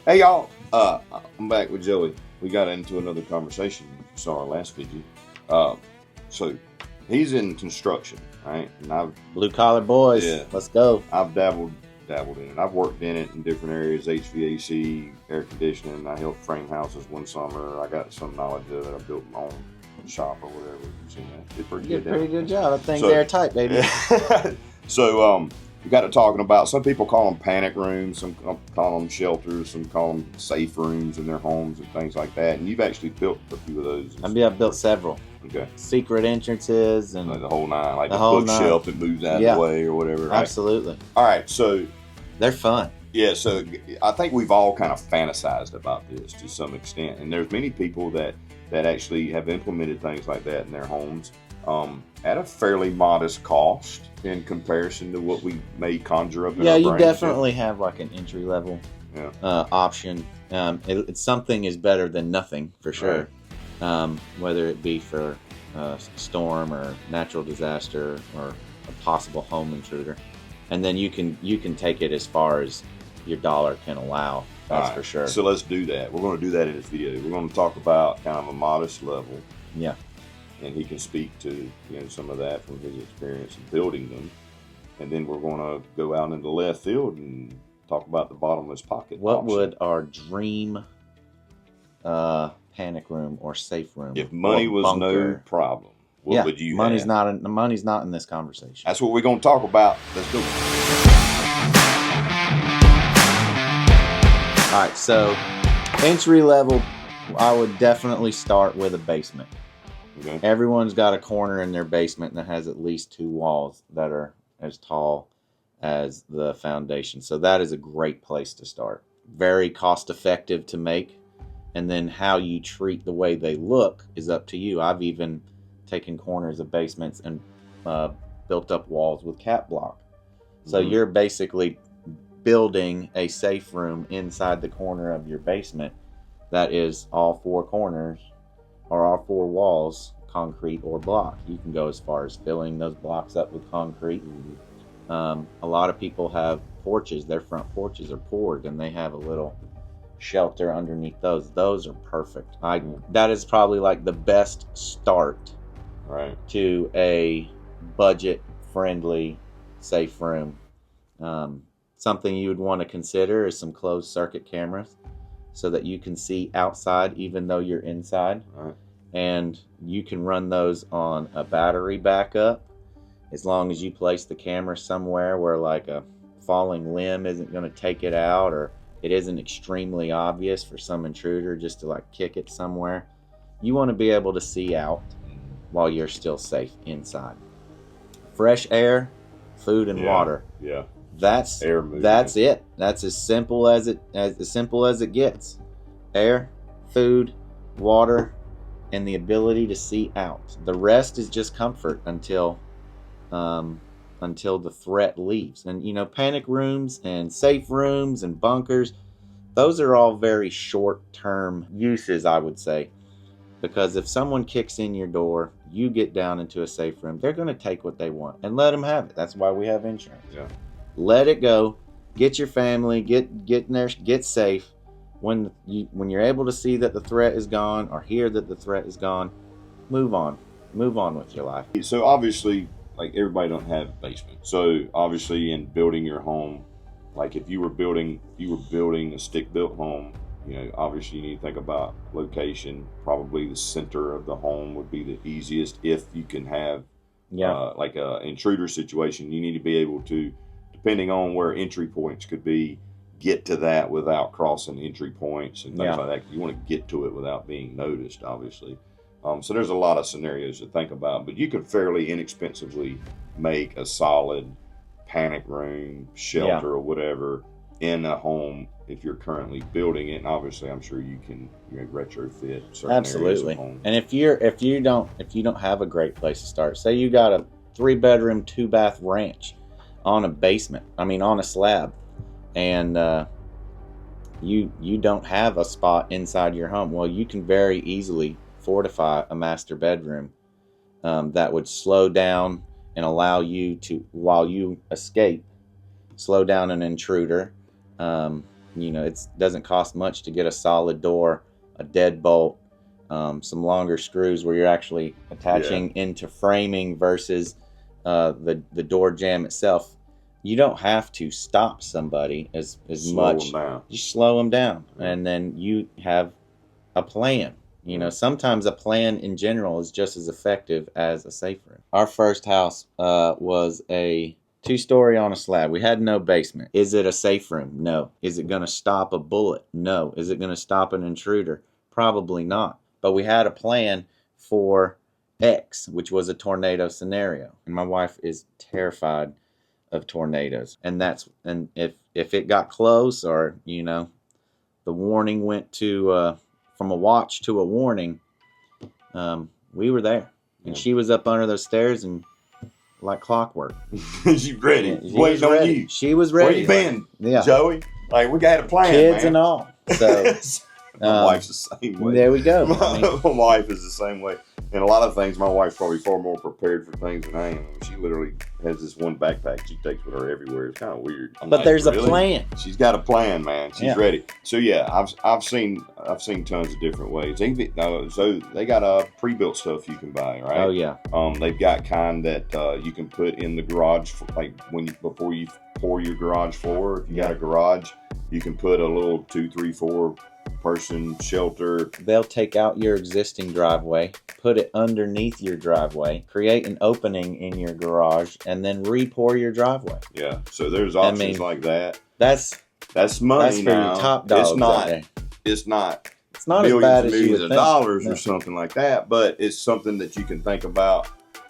Hey y'all, I'm back with Joey. We got into another conversation. You saw our last video. Uh, so he's in construction, right? And Blue collar boys, yeah, let's go. I've dabbled in it. I've worked in it in different areas: HVAC, air conditioning. I helped frame houses one summer. I got some knowledge of it. I built my own shop or whatever. You've seen that? Did pretty You good. did a pretty good job. That thing's So- airtight, baby. so we got to talking about, some people call them panic rooms, some call them shelters, some call them safe rooms in their homes and things like that. And you've actually built a few of those. I've built several. Okay. Secret entrances and Like the whole nine, like The the whole bookshelf that moves out of Yeah. the way or whatever. Right? absolutely. All right. So They're fun. yeah, so I think we've all kind of fantasized about this to some extent, and there's many people that actually have implemented things like that in their homes at a fairly modest cost in comparison to what we may conjure up in Yeah, our you brains. definitely have like an entry level Yeah. option. It's something is better than nothing for sure. Whether it be for storm or natural disaster or a possible home intruder, and then you can take it as far as your dollar can allow. That's All for right, sure. So let's do that. We're going to do that in this video. We're going to talk about kind of a modest level, Yeah. and he can speak to some of that from his experience in building them, and then we're going to go out into left field and talk about the bottomless pocket. What option. would our dream panic room or safe room? If money or was no bunker? problem, what would you money's have? money's not in this conversation. That's what we're going to talk about. Let's go. All right, so entry level, I would definitely start with a basement. Okay. Everyone's got a corner in their basement that has at least 2 walls that are as tall as the foundation. So that is a great place to start. Very cost effective to make. And then how you treat the way they look is up to you. I've even taken corners of basements and built up walls with cap block. So Mhm. you're basically building a safe room inside the corner of your basement that is all 4 corners or all 4 walls concrete or block. You can go as far as filling those blocks up with concrete. A lot of people have porches. Their front porches are poured and they have a little shelter underneath those. Those are perfect. That is probably like the best start Right. to a budget friendly safe room. Something you would want to consider is some closed circuit cameras so that you can see outside even though you're inside. Right. And you can run those on a battery backup as long as you place the camera somewhere where like a falling limb isn't going to take it out, or it isn't extremely obvious for some intruder just to like kick it somewhere. You want to be able to see out while you're still safe inside. Fresh air, food, and water. Yeah. That's Air movement. That's it. That's as simple as it gets. Air, food, water, and the ability to see out. The rest is just comfort until the threat leaves. And panic rooms and safe rooms and bunkers, those are all very short-term uses, I would say. Because if someone kicks in your door, you get down into a safe room, they're going to take what they want and let them have it. That's why we have insurance. Yeah. Let it go. Get your family. Get in there. Get safe. When you're able to see that the threat is gone or hear that the threat is gone, move on. Move on with your life. So obviously, like, everybody don't have a basement. So obviously, in building your home, like if you were building a stick-built home, obviously you need to think about location. Probably the center of the home would be the easiest if you can have like a intruder situation. You need to be able to, depending on where entry points could be, get to that without crossing entry points and things like that. You want to get to it without being noticed, obviously. So there's a lot of scenarios to think about, but you could fairly inexpensively make a solid panic room, shelter, or whatever in a home if you're currently building it. And obviously, I'm sure you can retrofit certain areas of home. And if you don't have a great place to start, say you got a 3-bedroom, 2-bath ranch on a slab, and you don't have a spot inside your home, well, you can very easily fortify a master bedroom that would slow down and allow you to, while you escape, slow down an intruder, It doesn't cost much to get a solid door, a deadbolt, some longer screws where you're actually attaching into framing versus the door jamb itself. You don't have to stop somebody as much. You slow them down, and then you have a plan. Sometimes a plan in general is just as effective as a safe room. Our first house was a 2-story on a slab. We had no basement. Is it a safe room? No. Is it going to stop a bullet? No. Is it going to stop an intruder? Probably not. But we had a plan for X, which was a tornado scenario. And my wife is terrified of tornadoes. And if it got close, or the warning went to from a watch to a warning, we were there. And she was up under those stairs and like clockwork. She's ready. Waiting on you. She was ready. Where you been, Joey? Like, we got a plan, kids man. And all. So my wife's the same way. There we go. My wife is the same way. And a lot of things, my wife's probably far more prepared for things than I am. She literally has this one backpack she takes with her everywhere. It's kind of weird. But there's a plan. She's got a plan, man. She's ready. So yeah, I've seen tons of different ways. So they got pre-built stuff you can buy, right? Oh yeah. They've got kind that you can put in the garage, like before you pour your garage floor. If you got a garage, you can put a little 2, 3, 4 person shelter. They'll take out your existing driveway, put it underneath your driveway, create an opening in your garage, and then re-pour your driveway. Yeah, so there's options like that. That's money. That's for now. Your top dogs. It's not as bad as millions you of would dollars think. or something like that, but it's something that you can think about,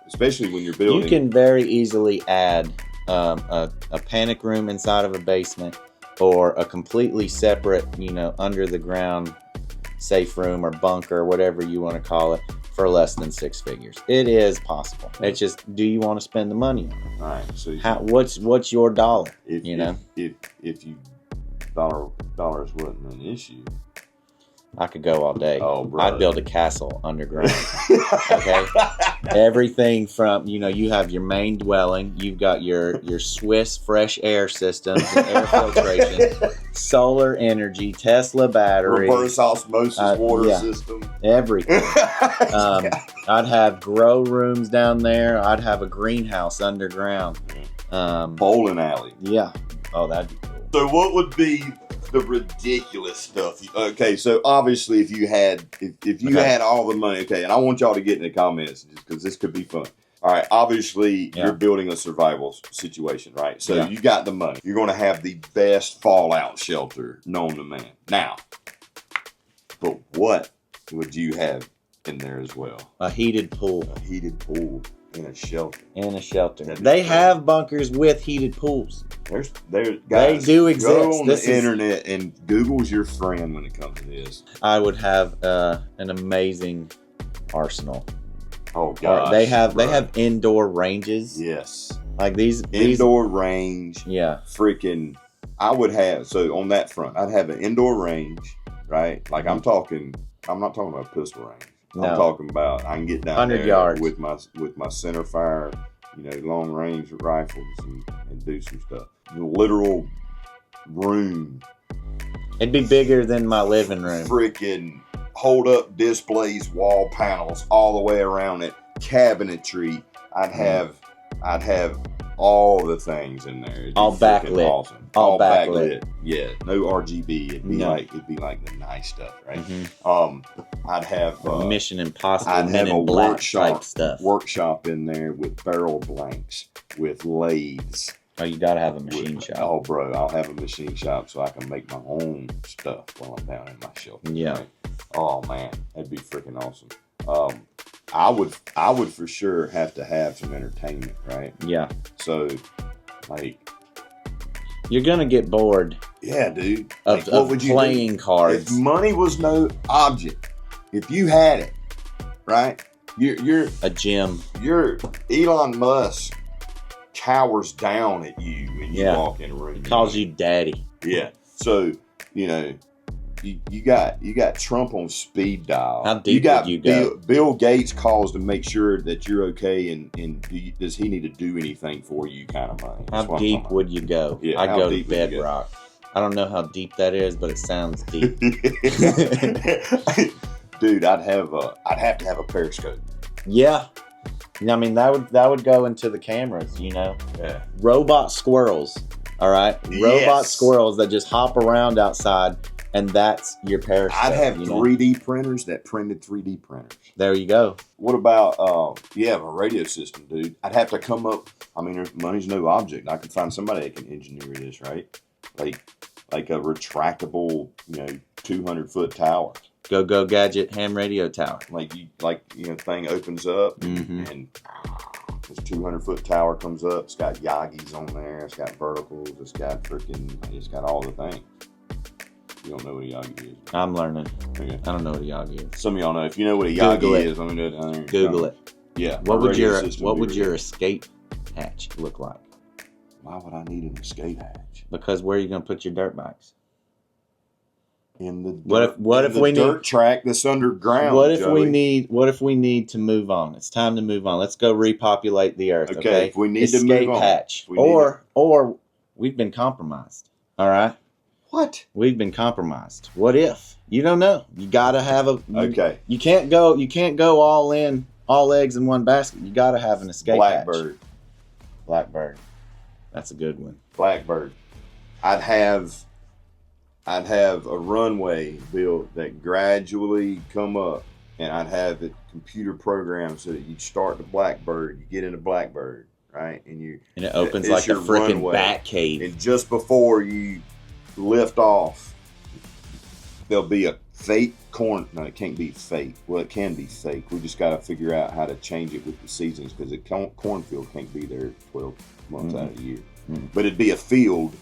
especially when you're building. You can very easily add a panic room inside of a basement, or a completely separate, under the ground safe room or bunker, whatever you want to call it, for less than 6 figures. It is possible. It's just, do you want to spend the money on it? All right. So what's your dollar? If you dollars wasn't an issue, I could go all day. Oh, bro. I'd build a castle underground. Okay. Everything from, you have your main dwelling, you've got your Swiss fresh air systems and air filtration, solar energy, Tesla battery, reverse osmosis water system, everything. I'd have grow rooms down there. I'd have a greenhouse underground. Bowling alley. Yeah. Oh, that'd be cool. So what would be the ridiculous stuff? Okay, so obviously if you had all the money, okay, and I want y'all to get in the comments because this could be fun. All right, obviously you're building a survival situation, right? So you got the money. You're going to have the best fallout shelter known to man. Now, but what would you have in there as well? A heated pool. A heated pool in a shelter. They have bunkers with heated pools. There's guys, they do exist. Go on the internet and Google's your friend when it comes to this. I would have an amazing arsenal. Oh gosh, they have indoor ranges. Yes, like these indoor range. Yeah, freaking. I would have, so on that front, I'd have an indoor range, right? Like I'm not talking about a pistol range. No. I'm talking about I can get down 100 there yards with my center fire, long range rifles and do some stuff. The literal room. It'd be bigger than my living room. Freaking hold up displays, wall panels all the way around it, cabinetry. I'd have all the things in there. It'd all backlit. Awesome. All backlit. Yeah, no RGB. It'd be like the nice stuff, right? Mm-hmm. I'd have Mission Impossible. I'd have a workshop in there with barrel blanks, with lathes. Oh, you gotta have a machine shop. Oh, bro, I'll have a machine shop so I can make my own stuff while I'm down in my shelter. Yeah. Right? Oh man, that'd be freaking awesome. I would for sure have to have some entertainment, right? Yeah. So, like, you're gonna get bored. Yeah, dude. Of playing cards. If money was no object, if you had it, right? You're a gym. You're Elon Musk cowers down at you when you walk in a room. He calls you daddy. Yeah. So, you got Trump on speed dial. How deep would you go? Bill Gates calls to make sure that you're okay, and does he need to do anything for you? Kind of money. How deep would you go? Yeah, I'd go to bedrock. I don't know how deep that is, but it sounds deep. Dude, I'd have to have a periscope. Yeah. I mean, that would go into the cameras, you know. Yeah. Robot squirrels. All right. Robot Yes. squirrels that just hop around outside, and that's your periscope. I'd have you know? 3D printers that printed 3D printers. There you go. What about a radio system, dude? I'd have to come up. I mean, money's no object. I could find somebody that can engineer this, right? Like a retractable, 200-foot tower. Go gadget ham radio tower. Thing opens up Mm-hmm. and this 200-foot tower comes up. It's got Yagis on there. It's got verticals. It's got all the things. You don't know what a Yagi is. I'm learning. Okay. I don't know what a Yagi is. Some of y'all know. If you know what a Google Yagi it. is, let me know down there. Google it. Yeah. What would your escape hatch look like? Why would I need an escape hatch? Because where are you going to put your dirt bikes? In the What if we dirt need track that's underground? What if Joey. we need to move on? It's time to move on. Let's go repopulate the earth. Okay. If we need escape to move on. hatch. Or we've been compromised. All right. What? We've been compromised. What if? You don't know. You gotta have Okay. You can't go all in, all eggs in one basket. You gotta have an escape Blackbird. hatch. Blackbird. That's a good one. Blackbird. I'd have a runway built that gradually come up, and I'd have it computer programmed so that you start the Blackbird, you get into Blackbird, right, and it opens it's like a your freaking runway. Batcave. And just before you lift off, there'll be a fake corn. No, it can't be fake. Well, it can be fake. We just got to figure out how to change it with the seasons, because the cornfield can't be there 12 months out of the year. Mm-hmm. But it'd be a field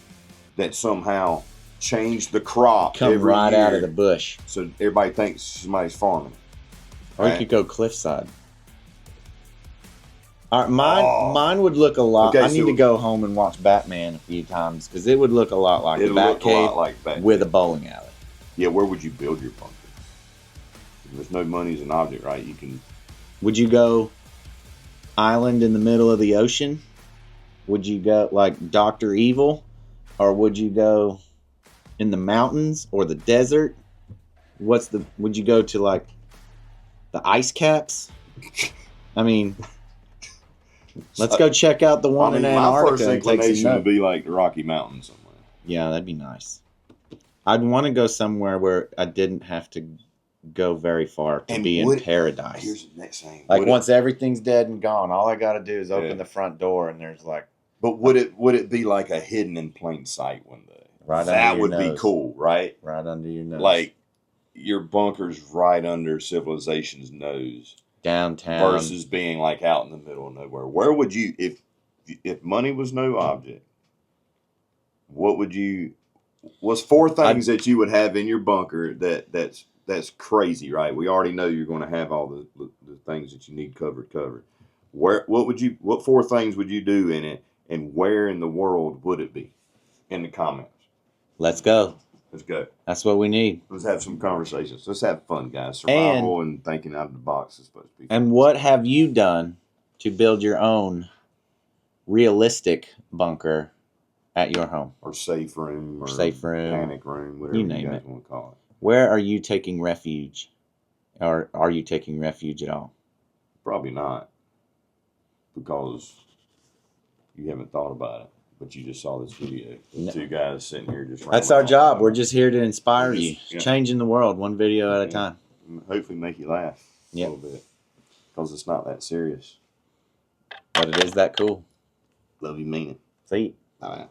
that somehow changed the crop Come every right year, out of the bush. so everybody thinks somebody's farming. Or you Right. could go cliffside. All right, mine would look a lot. Okay, I need to go home and watch Batman a few times, because it would look a lot like It'll the look a lot Batcave like Batcave. with a bowling alley. Yeah, where would you build your bunker? There's no money as an object, right? You can. Would you go island in the middle of the ocean? Would you go like Dr. Evil? Or would you go in the mountains or the desert? Would you go to like the ice caps? I mean, let's go check out the one in my Antarctica first and take some inclination would notes. be like the Rocky Mountains somewhere. Yeah, that'd be nice. I'd want to go somewhere where I didn't have to go very far to be in paradise. Here's the next thing. Like once everything's dead and gone, all I got to do is open the front door and there's like. But would it be like a hidden in plain sight one day? Right under that your would nose. be cool, right? Right under your nose. Like your bunker's right under civilization's nose, downtown versus being like out in the middle of nowhere. Where would you, if money was no object, what would you? What's 4 things that you would have in your bunker that's crazy, right? We already know you're going to have all the things that you need covered. What 4 things would you do in it, and where in the world would it be? In the comments. Let's go. Let's go. That's what we need. Let's have some conversations. Let's have fun, guys. Survival and thinking out of the box is supposed to be fun. And what have you done to build your own realistic bunker at your home? Or safe room. Or panic room. Whatever You you name guys it. want to call it. Where are you taking refuge? Or are you taking refuge at all? Probably not. Because you haven't thought about it. But you just saw this video. The 2 guys sitting here just. That's our job. We're just here to inspire you. Yeah. Changing the world one video at a time. Hopefully make you laugh a little bit. Because it's not that serious. But it is that cool. Love you, mean it. See? Bye.